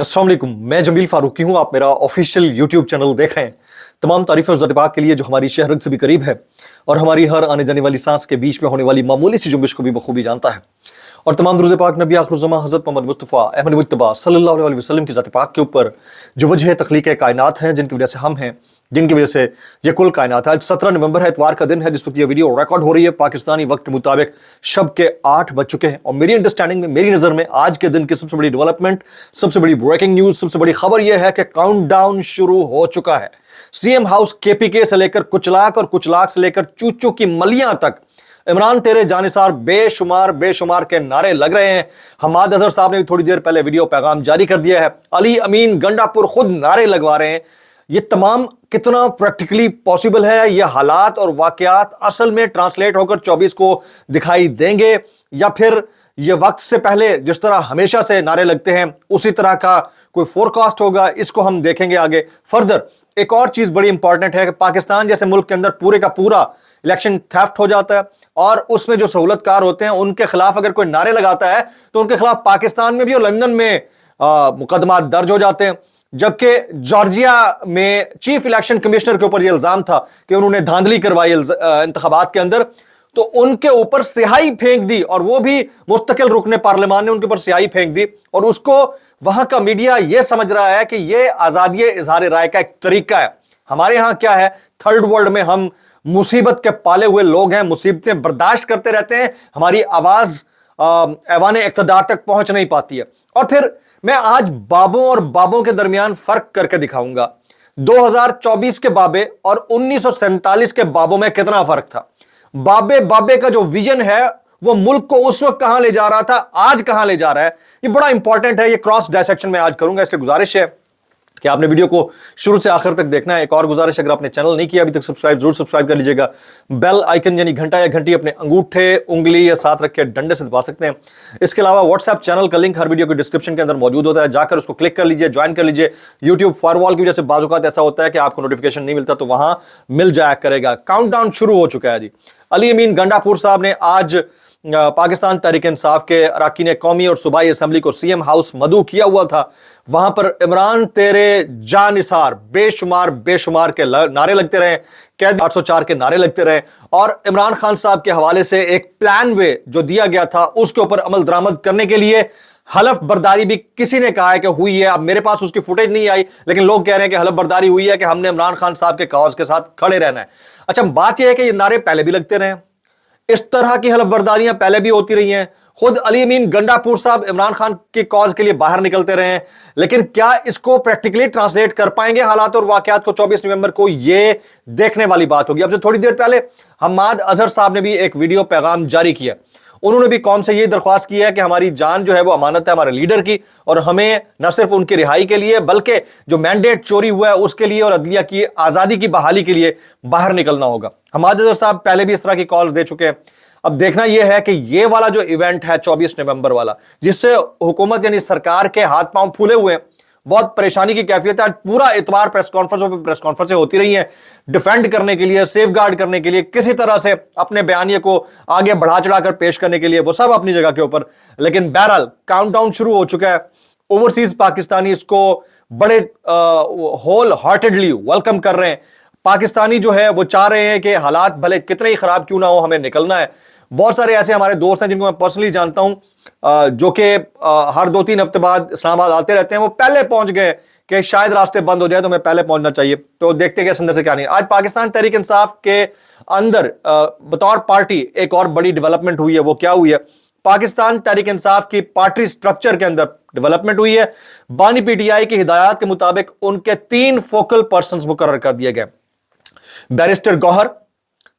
अस्सलाम वालेकुम, मैं जमील फारूकी हूँ। आप मेरा ऑफिशियल यूट्यूब चैनल देख रहे हैं। तमाम तारीफ़ें ज़ात पाक के लिए जो हमारी शहरत से भी करीब है और हमारी हर आने जाने वाली सांस के बीच में होने वाली मामूली सी जुम्बिश को भी बखूबी जानता है। और तमाम दुरूद पाक नबी आखिरुज़्ज़मा हज़रत मोहम्मद मुस्तफ़ा अहमद मुज्तबा सल्लल्लाहु अलैहि वसल्लम की ज़ात पाक के ऊपर जो वजह तख्लीक़ कायनात हैं, जिनकी वजह से हम हैं, जिनकी वजह से ये कुल कायनात है। आज 17 नवंबर है, इतवार का दिन है, जिस वक्त ये वीडियो रिकॉर्ड हो रही है पाकिस्तानी वक्त के मुताबिक शब के 8 बज चुके हैं। और मेरी अंडरस्टैंडिंग में, मेरी नज़र में आज के दिन की सबसे बड़ी डेवलपमेंट, सबसे बड़ी ब्रेकिंग न्यूज़, सबसे बड़ी खबर यह है कि काउंटडाउन शुरू हो चुका है। सीएम हाउस केपीके से लेकर कुचलाक और कुचलाक से लेकर चूचू की मलियां तक इमरान तेरे जानिसार बेशुमार के नारे लग रहे हैं। हमाद अजहर साहब ने भी थोड़ी देर पहले वीडियो पैगाम जारी कर दिया है। अली अमीन गंडापुर खुद नारे लगवा रहे हैं। ये तमाम कितना प्रैक्टिकली पॉसिबल है? ये हालात और वाकयात असल में ट्रांसलेट होकर 24 को दिखाई देंगे या फिर ये वक्त से पहले जिस तरह हमेशा से नारे लगते हैं उसी तरह का कोई फोरकास्ट होगा? इसको हम देखेंगे आगे। फर्दर एक और चीज बड़ी इंपॉर्टेंट है कि पाकिस्तान जैसे मुल्क के अंदर पूरे का पूरा इलेक्शन थेफ्ट हो जाता है और उसमें जो सहूलतकार होते हैं उनके खिलाफ अगर कोई नारे लगाता है तो उनके खिलाफ पाकिस्तान में भी और लंदन में मुकदमा दर्ज हो जाते हैं। जबकि जॉर्जिया में चीफ इलेक्शन कमिश्नर के ऊपर यह इल्जाम था कि उन्होंने धांधली करवाई इंतखाबात के अंदर, तो उनके ऊपर स्याही फेंक दी और वो भी मुस्तकिल रुकने पार्लियामान ने उनके ऊपर स्याही फेंक दी। और उसको वहां का मीडिया यह समझ रहा है कि यह आजादी इजहार राय का एक तरीका है। हमारे यहां क्या है, थर्ड वर्ल्ड में हम मुसीबत के पाले हुए लोग हैं, मुसीबतें बर्दाश्त करते रहते हैं, हमारी आवाज ऐवान इक़्तिदार तक पहुंच नहीं पाती है। और फिर मैं आज बाबों और बाबों के दरमियान फर्क करके दिखाऊंगा। 2024 के बाबे और 1947 के बाबों में कितना फर्क था। बाबे का जो विजन है वो मुल्क को उस वक्त कहां ले जा रहा था, आज कहां ले जा रहा है, ये बड़ा इंपॉर्टेंट है। ये क्रॉस डायसेक्शन में आज करूंगा, इसलिए गुजारिश है कि आपने वीडियो को शुरू से आखिर तक देखना है। एक और गुजारिश, अगर आपने चैनल नहीं किया अभी तक सब्सक्राइब जरूर सब्सक्राइब कर लीजिएगा। बेल आइकन यानी घंटा या घंटी अपने अंगूठे, उंगली या साथ रख के डंडे से दबा सकते हैं। इसके अलावा व्हाट्सएप चैनल का लिंक हर वीडियो के डिस्क्रिप्शन के अंदर मौजूद होता है, जाकर उसको क्लिक कर लीजिए, ज्वाइन कर लीजिए। यूट्यूब फायरवॉल की वजह से बाज़ औक़ात ऐसा होता है कि आपको नोटिफिकेशन नहीं मिलता, तो वहां मिल जाया करेगा। काउंटडाउन शुरू हो चुका है जी। अली अमीन गंडापुर साहब ने आज पाकिस्तान तहरीक इंसाफ के अरकान कौमी और सूबाई असम्बली को सीएम हाउस मदऊ किया हुआ था। वहां पर इमरान तेरे जानिसार बेशुमार के नारे लगते रहे, कैद 804 के नारे लगते रहे और इमरान खान साहब के हवाले से एक प्लान वे जो दिया गया था उसके ऊपर अमल दरामद करने के लिए हलफ बर्दारी भी किसी ने कहा है कि हुई है। अब मेरे पास उसकी फुटेज नहीं आई, लेकिन लोग कह रहे हैं कि हलफ बर्दारी हुई है कि हमने इमरान खान साहब के कॉज के साथ खड़े रहना है। अच्छा, बात यह है कि ये नारे पहले भी लगते रहे, इस तरह की हलफ बर्दारियां पहले भी होती रही हैं। खुद अली अमीन गंडापुर साहब इमरान खान की कॉज के लिए बाहर निकलते रहे हैं, लेकिन क्या इसको प्रैक्टिकली ट्रांसलेट कर पाएंगे हालात और वाकयात को? 24 नवंबर को ये देखने वाली बात होगी। अब से थोड़ी देर पहले हमाद अजहर साहब ने भी एक वीडियो पैगाम जारी किया। उन्होंने भी कौम से ये दरख्वास्त की है कि हमारी जान जो है वो अमानत है हमारे लीडर की और हमें न सिर्फ उनकी रिहाई के लिए बल्कि जो मैंडेट चोरी हुआ है उसके लिए और अदलिया की आज़ादी की बहाली के लिए बाहर निकलना होगा। हमाद अजहर साहब पहले भी इस तरह की कॉल्स दे चुके हैं। अब देखना यह है कि ये वाला जो इवेंट है 24 नवंबर वाला, जिससे हुकूमत यानी सरकार के हाथ पांव फूले हुए हैं, बहुत परेशानी की कैफियत है। पूरा इतवार प्रेस कॉन्फ्रेंसें होती रही हैं डिफेंड करने के लिए, सेफ गार्ड करने के लिए, किसी तरह से अपने बयानिए को आगे बढ़ा चढ़ाकर पेश करने के लिए, वो सब अपनी जगह के ऊपर। लेकिन बहरहाल काउंटडाउन शुरू हो चुका है। ओवरसीज पाकिस्तानी इसको बड़े होल हार्टेडली वेलकम कर रहे हैं। पाकिस्तानी जो है वो चाह रहे हैं कि हालात भले कितने ही खराब क्यों ना हो, हमें निकलना है। बहुत सारे ऐसे हमारे दोस्त हैं जिनको मैं पर्सनली जानता हूं, जो कि हर 2-3 हफ्ते बाद इस्लामाबाद आते रहते हैं। वो पहले पहुंच गए कि शायद रास्ते बंद हो जाए तो मैं पहले पहुंचना चाहिए। तो देखते हैं कि अंदर से क्या नहीं। आज पाकिस्तान तहरीक इंसाफ के अंदर बतौर पार्टी एक और बड़ी डेवलपमेंट हुई है। वो क्या हुई है? पाकिस्तान तहरीक इंसाफ की पार्टी स्ट्रक्चर के अंदर डेवलपमेंट हुई है। बानी पीटीआई की हिदायत के मुताबिक उनके 3 फोकल पर्सन मुकर्रर कर दिए गए। बैरिस्टर गौहर,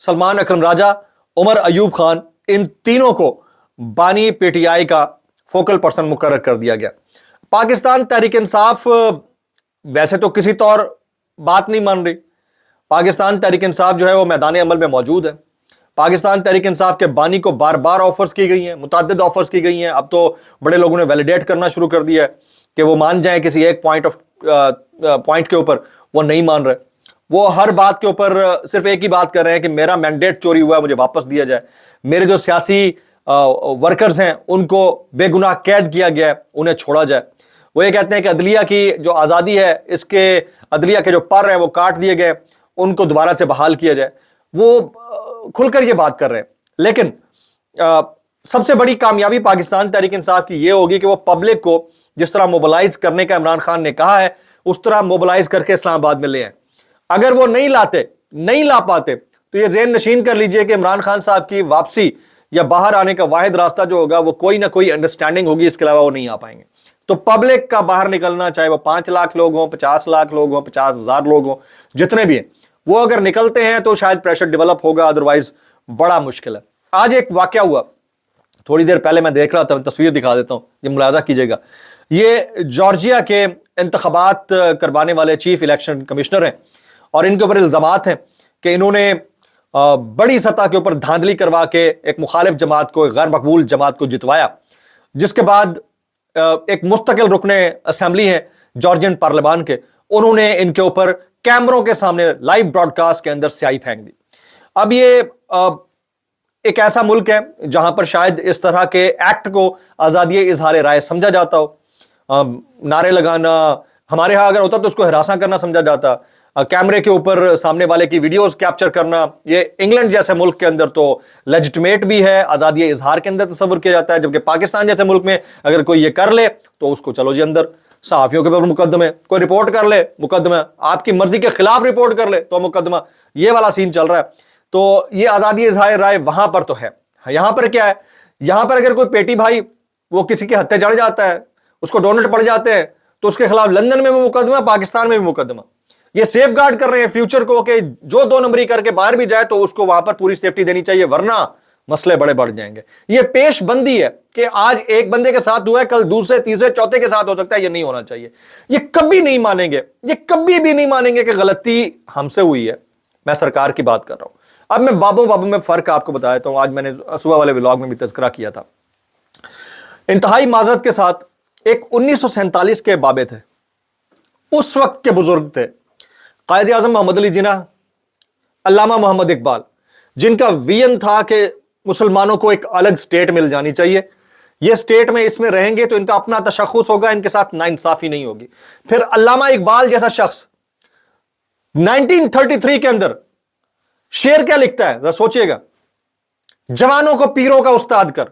सलमान अकरम राजा, उमर अयूब खान, इन तीनों को बानी पीटीआई का फोकल पर्सन मुकर्रर कर दिया गया। पाकिस्तान तहरीक इंसाफ वैसे तो किसी तौर बात नहीं मान रही। पाकिस्तान तहरीक इंसाफ जो है वो मैदान अमल में मौजूद है। पाकिस्तान तहरीक इंसाफ के बानी को बार बार ऑफर्स की गई हैं, मुतअद्दिद ऑफर्स की गई हैं। अब तो बड़े लोगों ने वैलिडेट करना शुरू कर दिया है कि वो मान जाए किसी एक पॉइंट के ऊपर। वो नहीं मान रहे। वो हर बात के ऊपर सिर्फ एक ही बात कर रहे हैं कि मेरा मैंडेट चोरी हुआ है, मुझे वापस दिया जाए। मेरे जो सियासी वर्कर्स हैं उनको बेगुनाह कैद किया गया है, उन्हें छोड़ा जाए। وہ یہ کہتے ہیں کہ عدلیہ کی جو آزادی ہے اس کے عدلیہ کے جو پر ہیں وہ کاٹ دیے گئے, ان کو دوبارہ سے بحال کیا جائے. وہ کھل کر یہ بات کر رہے ہیں. لیکن سب سے بڑی کامیابی پاکستان تحریک انصاف کی یہ ہوگی کہ وہ پبلک کو جس طرح موبلائز کرنے کا عمران خان نے کہا ہے اس طرح موبلائز کر کے اسلام آباد میں لے آئیں. اگر وہ نہیں لا پاتے تو یہ ذہن نشین کر لیجئے کہ عمران خان صاحب کی واپسی یا باہر آنے کا واحد راستہ جو ہوگا وہ کوئی نہ کوئی انڈرسٹینڈنگ ہوگی, اس کے علاوہ وہ نہیں آ پائیں گے. تو پبلک کا باہر نکلنا, چاہے وہ 5 لاکھ لوگ ہوں, 50 لاکھ لوگ ہوں, 50,000 لوگ ہوں, جتنے بھی ہیں, وہ اگر نکلتے ہیں تو شاید پریشر ڈیولپ ہوگا, ادروائز بڑا مشکل ہے. آج ایک واقعہ ہوا, تھوڑی دیر پہلے میں دیکھ رہا تھا, میں تصویر دکھا دیتا ہوں, یہ ملاحظہ کیجئے گا. یہ جارجیا کے انتخابات کروانے والے چیف الیکشن کمشنر ہیں, اور ان کے اوپر الزامات ہیں کہ انہوں نے بڑی سطح کے اوپر دھاندلی کروا کے ایک مخالف جماعت کو, ایک غیر مقبول جماعت کو جتوایا, جس کے بعد ایک مستقل رکن اسمبلی ہیں جارجین پارلیمان کے, انہوں نے ان کے اوپر کیمروں کے سامنے لائیو براڈ کاسٹ کے اندر سیاہی پھینک دی. اب یہ ایک ایسا ملک ہے جہاں پر شاید اس طرح کے ایکٹ کو آزادی اظہار رائے سمجھا جاتا ہو. نعرے لگانا ہمارے ہاں اگر ہوتا تو اس کو ہراساں کرنا سمجھا جاتا, کیمرے کے اوپر سامنے والے کی ویڈیوز کیپچر کرنا, یہ انگلینڈ جیسے ملک کے اندر تو لیجٹمیٹ بھی ہے, آزادی اظہار کے اندر تصور کیا جاتا ہے, جبکہ پاکستان جیسے ملک میں اگر کوئی یہ کر لے تو اس کو چلو جی اندر, صحافیوں کے اوپر مقدمے, کوئی رپورٹ کر لے مقدمہ, آپ کی مرضی کے خلاف رپورٹ کر لے تو مقدمہ, یہ والا سین چل رہا ہے. تو یہ آزادی اظہار رائے وہاں پر تو ہے. یہاں پر کیا ہے, یہاں پر اگر کوئی پیٹی بھائی وہ کسی کے ہتھے چڑھ جاتا ہے, اس کو ڈونٹ پڑ جاتے ہیں, تو اس کے خلاف لندن میں بھی مقدمہ, پاکستان میں بھی مقدمہ. یہ سیف گارڈ کر رہے ہیں فیوچر کو کہ جو 2 نمبری کر کے باہر بھی جائے تو اس کو وہاں پر پوری سیفٹی دینی چاہیے, ورنہ مسئلے بڑے بڑھ جائیں گے. یہ پیش بندی ہے کہ آج ایک بندے کے ساتھ ہوا ہے, کل دوسرے, تیسرے, چوتھے کے ساتھ ہو سکتا ہے. یہ نہیں ہونا چاہیے. یہ کبھی نہیں مانیں گے, یہ کبھی بھی نہیں مانیں گے کہ غلطی ہم سے ہوئی ہے. میں سرکار کی بات کر رہا ہوں. اب میں بابوں میں فرق آپ کو بتا دیتا ہوں. آج میں نے صبح والے ولاگ میں بھی تذکرہ کیا تھا. انتہائی معذرت کے ساتھ ایک 1947 کے بابے تھے, اس وقت کے بزرگ تھے, قائد اعظم محمد علی جناح, علامہ محمد اقبال, جن کا ویژن تھا کہ مسلمانوں کو ایک الگ سٹیٹ مل جانی چاہیے. یہ سٹیٹ میں اس میں رہیں گے تو ان کا اپنا تشخص ہوگا, ان کے ساتھ ناانصافی نہیں ہوگی. پھر علامہ اقبال جیسا شخص 1933 کے اندر شعر کیا لکھتا ہے ذرا سوچئے گا, جوانوں کو پیروں کا استاد کر,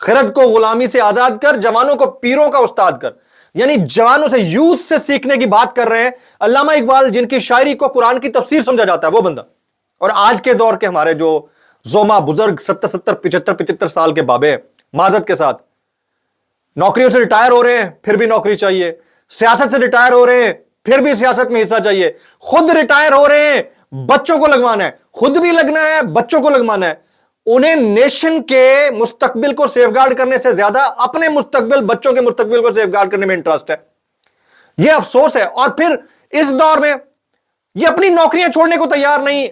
خرد کو غلامی سے آزاد کر, جوانوں کو پیروں کا استاد کر. یعنی جوانوں سے, یوتھ سے سیکھنے کی بات کر رہے ہیں. علامہ اقبال جن کی شاعری کو قرآن کی تفسیر سمجھا جاتا ہے وہ بندہ, اور آج کے دور کے ہمارے جو زوما بزرگ 75 سال کے بابے ہیں, معذرت کے ساتھ نوکریوں سے ریٹائر ہو رہے ہیں پھر بھی نوکری چاہیے, سیاست سے ریٹائر ہو رہے ہیں پھر بھی سیاست میں حصہ چاہیے, خود ریٹائر ہو رہے ہیں, بچوں کو لگوانا ہے, خود بھی لگنا ہے, بچوں کو لگوانا ہے. انہیں نیشن کے مستقبل کو سیف گارڈ کرنے سے زیادہ اپنے مستقبل, بچوں کے مستقبل کو سیف گارڈ کرنے میں انٹرسٹ ہے. یہ افسوس ہے. اور پھر اس دور میں یہ اپنی نوکریاں چھوڑنے کو تیار نہیں,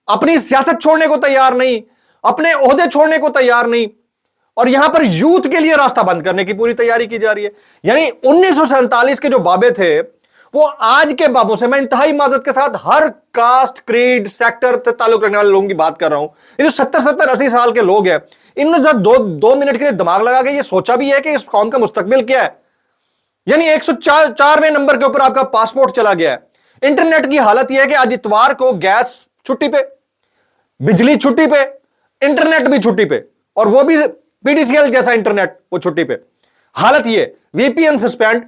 اپنی سیاست چھوڑنے کو تیار نہیں, اپنے عہدے چھوڑنے کو تیار نہیں, اور یہاں پر یوتھ کے لیے راستہ بند کرنے کی پوری تیاری کی جا رہی ہے. یعنی 1947 کے جو بابے تھے وہ آج کے بابوں سے, میں انتہائی معذرت کے ساتھ ہر کاسٹ, کریڈ, سیکٹر سے تعلق رکھنے والے لوگوں کی بات کر رہا ہوں, یہ جو 70-80 سال کے لوگ ہیں, انہوں نے 2 منٹ کے لیے دماغ لگا کے یہ سوچا بھی ہے کہ اس قوم کا مستقبل کیا ہے. یعنی 104ویں نمبر کے اوپر آپ کا پاسپورٹ چلا گیا ہے. انٹرنیٹ کی حالت یہ ہے کہ آج اتوار کو گیس چھٹی پہ, بجلی چھٹی پہ, انٹرنیٹ بھی چھٹی پہ, اور وہ بھی پی ڈی سی ایل جیسا انٹرنیٹ وہ چھٹی پہ. حالت یہ, وی پی این سسپینڈ.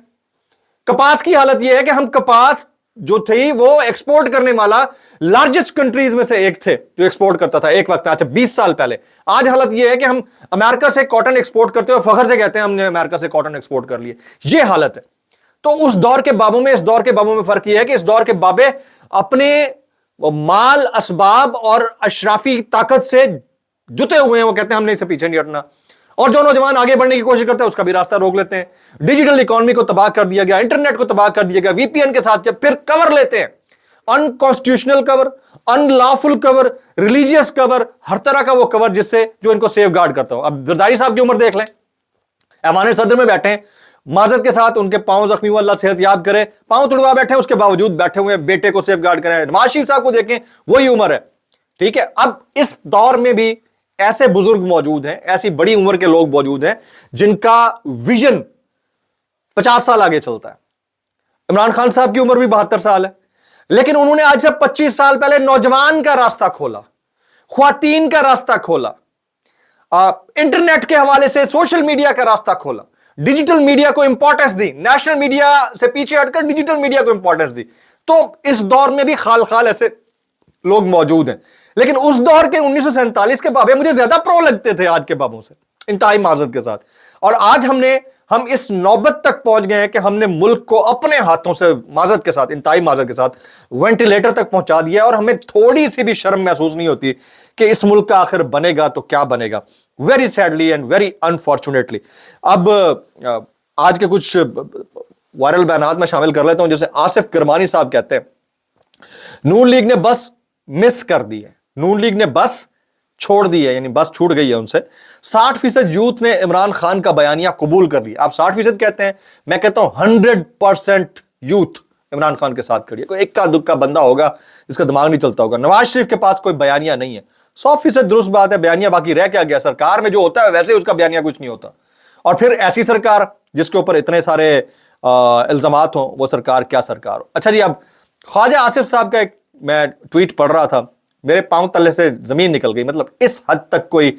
کپاس کی حالت یہ ہے کہ ہم کپاس جو تھی وہ ایکسپورٹ کرنے والا لارجسٹ کنٹریز میں سے ایک تھے جو ایکسپورٹ کرتا تھا ایک وقت, اچھا 20 سال پہلے. آج حالت یہ ہے کہ ہم امریکہ سے کاٹن ایکسپورٹ کرتے ہوئے فخر سے کہتے ہیں ہم نے امریکہ سے کاٹن ایکسپورٹ کر لیے. یہ حالت ہے. تو اس دور کے بابوں میں اس دور کے بابوں میں فرق یہ ہے کہ اس دور کے بابے اپنے مال, اسباب اور اشرافی طاقت سے جتے ہوئے ہیں. وہ کہتے ہیں ہم نے اسے پیچھے نہیں ہٹنا. اور جو نوجوان آگے بڑھنے کی کوشش کرتے ہیں اس کا بھی راستہ روک لیتے ہیں. ڈیجیٹل اکانومی کو تباہ کر دیا گیا, انٹرنیٹ کو تباہ کر دیا گیا, وی پی این کے ساتھ کیا, پھر کور لیتے ہیں, انکانسٹیٹیوشنل کور, ان لافل کور, ریلیجیس کور, ہر طرح کا وہ کور جس سے جو ان کو سیف گارڈ کرتا ہو. اب زرداری صاحب کی عمر دیکھ لیں, ایوان صدر میں بیٹھے ہیں, معذرت کے ساتھ ان کے پاؤں زخمی ہوا, اللہ صحت یاب کرے, پاؤں تڑوا بیٹھے ہیں, اس کے باوجود بیٹھے ہوئے بیٹے کو سیف گارڈ کریں. نواز شریف صاحب کو دیکھیں, وہی عمر ہے. ٹھیک ہے. اب اس دور میں بھی ایسے بزرگ موجود ہیں, ایسی بڑی عمر کے لوگ موجود ہیں جن کا ویژن 50 साल आगे चलता है। इमरान खान साहब की उम्र भी 72 साल है, लेकिन उन्होंने आज से 25 साल पहले नौजवान का रास्ता खोला, ख्वातीन का रास्ता खोला, इंटरनेट के हवाले से सोशल मीडिया का रास्ता खोला, डिजिटल मीडिया को इंपॉर्टेंस दी, नेशनल मीडिया से पीछे हटकर डिजिटल मीडिया को इंपॉर्टेंस दी। तो इस दौर में भी खाल खाल ऐसे लोग मौजूद हैं, लेकिन उस दौर के 1947 के बाबे मुझे ज्यादा प्रो लगते थे आज के बाबों से, इंतहाई माजरत के साथ। और आज हम इस नौबत तक पहुंच गए हैं कि हमने मुल्क को अपने हाथों से माजरत के साथ, इंतहाई माजरत के साथ वेंटिलेटर तक पहुंचा दिया, और हमें थोड़ी सी भी शर्म महसूस नहीं होती कि इस मुल्क का आखिर बनेगा तो क्या बनेगा। Very sadly and very unfortunately. अब आज के कुछ वायरल बयानात में शामिल कर लेता हूं, जैसे आसिफ करमानी साहब कहते हैं नून लीग ने बस मिस कर दी है, नून लीग ने बस छोड़ दी है, यानी बस छूट गई है उनसे। 60% यूथ ने इमरान खान का बयानिया कबूल कर लिया। आप 60% कहते हैं, मैं कहता हूं 100% यूथ इमरान खान के साथ खड़ी है। कोई इक्का दुक्का बंदा होगा जिसका दिमाग नहीं चलता होगा। नवाज शरीफ के पास कोई बयानिया नहीं है, 100% दुरुस्त बात है, बयानिया बाकी रह क्या गया। सरकार में जो होता है वैसे उसका बयानिया कुछ नहीं होता, और फिर ऐसी सरकार जिसके ऊपर इतने सारे इल्जामात हों, वो सरकार क्या सरकार हो। अच्छा जी, अब ख्वाजा आसिफ साहब का एक मैं ट्वीट पढ़ रहा था, मेरे पांव तले से जमीन निकल गई। मतलब इस हद तक कोई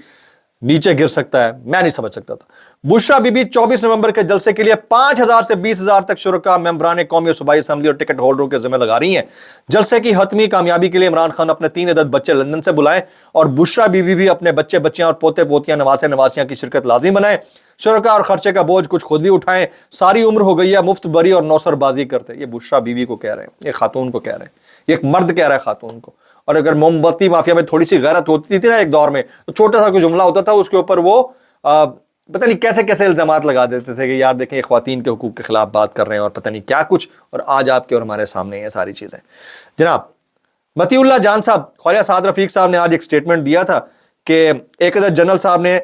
नीचे गिर सकता है, मैं नहीं समझ सकता था। बुशरा बीबी 24 नवंबर के जलसे के लिए 5,000 से 20,000 तक शुरका मेंबरान कौमी और सूबाई असेंबली और टिकट होल्डरों के जिम्मे लगा रही हैं। जलसे की हतमी कामयाबी के लिए इमरान खान अपने 3 अदद बच्चे लंदन से बुलाएं, और बुशरा बीबी भी अपने बच्चे बच्चियां और पोते पोतियां नवासे नवासियां की शिरकत लाजमी बनाएं। शुरका और खर्चे का बोझ कुछ खुद भी उठाएं, सारी उम्र हो गई है मुफ्त बरी और नौसरबाजी करते। ये बुशरा बीबी को कह रहे हैं, ये खातून को कह रहे हैं, ये एक मर्द कह रहा है खातून को। और अगर मोमबत्ती माफिया में थोड़ी सी गैरत होती थी ना एक दौर में, तो छोटा सा कोई जुमला होता था, उसके ऊपर वो पता नहीं कैसे कैसे इल्जामात लगा देते थे कि यार देखें ये ख्वातीन के हुकूक के खिलाफ बात कर रहे हैं और पता नहीं क्या कुछ। और आज आपके और हमारे सामने ये सारी चीजें। जनाब मतीउल्लाह जान साहब, ख्वाजा साद रफीक साहब ने आज एक स्टेटमेंट दिया था कि एक अदद जनरल साहब ने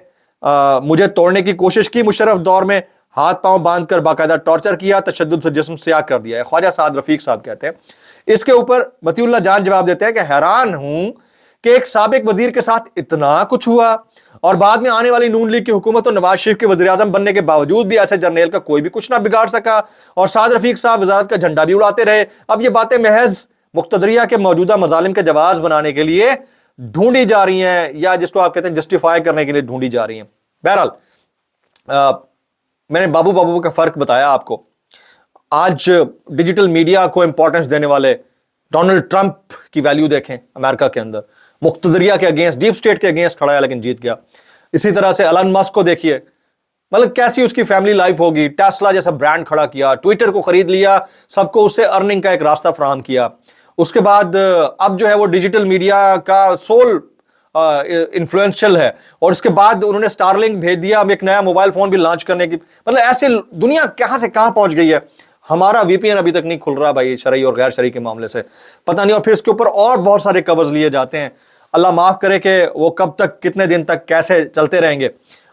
मुझे तोड़ने की कोशिश की, मुशर्रफ दौर में हाथ पांव बांध कर बाकायदा टॉर्चर किया, तशद्दुद से जिस्म स्याह कर दिया है। ख्वाजा साद रफीक साहब कहते हैं। इसके ऊपर मतीउल्लाह जान जवाब देते हैं कि हैरान हूं कि एक साबिक वजीर के साथ इतना कुछ हुआ, और बाद में आने वाली नून लीग की हुकूमत और नवाज शरीफ के वजीर आजम बनने के बावजूद भी ऐसे जर्नैल का कोई भी कुछ ना बिगाड़ सका, और साद रफीक साहब वजारत का झंडा भी उड़ाते रहे। अब ये बातें महज मुक्तदरिया के मौजूदा मजालिम के जवाब बनाने के लिए ढूंढी जा रही हैं, या जिसको आप कहते हैं जस्टिफाई करने के लिए ढूंढी जा रही हैं। बहरहाल मैंने बाबू बाबू का फर्क बताया आपको। आज डिजिटल मीडिया को इंपॉर्टेंस देने वाले डोनाल्ड ट्रंप की वैल्यू देखें, अमेरिका के अंदर मुक्तदरिया के अगेंस्ट, डीप स्टेट के अगेंस्ट खड़ा है लेकिन जीत गया। इसी तरह से एलन मस्क को देखिए, मतलब कैसी उसकी फैमिली लाइफ होगी। टेस्ला जैसा ब्रांड खड़ा किया, ट्विटर को खरीद लिया, सबको उससे अर्निंग का एक रास्ता फराहम किया। उसके बाद अब जो है वो डिजिटल मीडिया का सोल इन्फ्लुएंशियल है, और उसके बाद उन्होंने स्टारलिंक भेज दिया, अब एक नया मोबाइल फोन भी लॉन्च करने की। मतलब ऐसे दुनिया कहां से कहां पहुंच गई है। हमारा वीपीएन अभी तक नहीं खुल रहा भाई, शरई और गैर शरई के मामले से पता नहीं, और फिर इसके ऊपर और बहुत सारे कवर्स लिए जाते हैं। अल्लाह माफ करे कि वो कब तक, कितने दिन तक, कैसे चलते रहेंगे।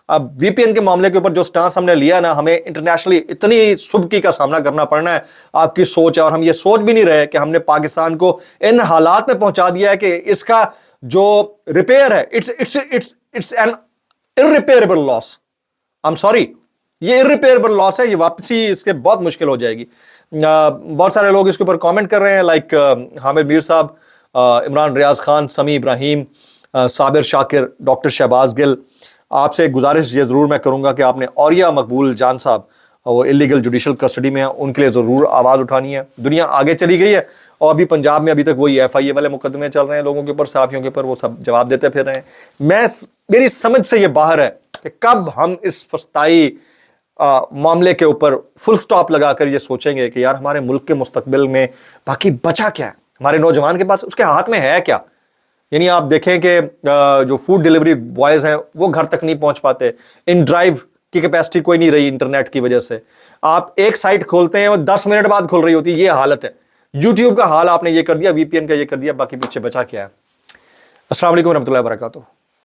अब वीपीएन के मामले के ऊपर जो स्टांस हमने लिया ना, हमें इंटरनेशनली इतनी सुबकी का सामना करना पड़ना है। आपकी सोच है, और हम ये सोच भी नहीं रहे कि हमने पाकिस्तान को इन हालात में पहुंचा दिया है कि इसका जो रिपेयर है it's an irreparable loss. I am sorry, ये इररिपेयरेबल लॉस है, ये वापसी इसके बहुत मुश्किल हो जाएगी। बहुत सारे लोग इसके ऊपर कमेंट कर रहे हैं, लाइक हामिद मीर साहब, इमरान रियाज खान, समी इब्राहिम, साबिर शाकिर, डॉक्टर शहबाज गिल। आपसे एक गुजारिश ये ज़रूर मैं करूँगा कि आपने औरिया मकबूल जान साहब, वो इलीगल जुडिशल कस्टडी में हैं, उनके लिए ज़रूर आवाज़ उठानी है। दुनिया आगे चली गई है, और अभी पंजाब में अभी तक वही FIA वाले मुकदमे चल रहे हैं लोगों के ऊपर, सहाफ़ियों के ऊपर, वो सब जवाब देते फिर रहे हैं। मेरी समझ से ये बाहर है कि कब हम इस फस्ताई मामले के ऊपर फुल स्टॉप लगाकर ये सोचेंगे कि यार हमारे मुल्क के मुस्तकबिल में बाकी बचा क्या है, हमारे नौजवान के पास, उसके हाथ में है क्या। यानी आप देखें कि जो फूड डिलीवरी बॉयज़ हैं वो घर तक नहीं पहुंच पाते, इन ड्राइव की कैपेसिटी कोई नहीं रही इंटरनेट की वजह से। आप एक साइट खोलते हैं वो 10 मिनट बाद खुल रही होती है, ये हालत है। यूट्यूब का हाल आपने ये कर दिया, VPN का ये कर दिया, बाकी पीछे बचा क्या है। अस्सलाम वालेकुम रहमतुल्लाहि व बरकातुहू।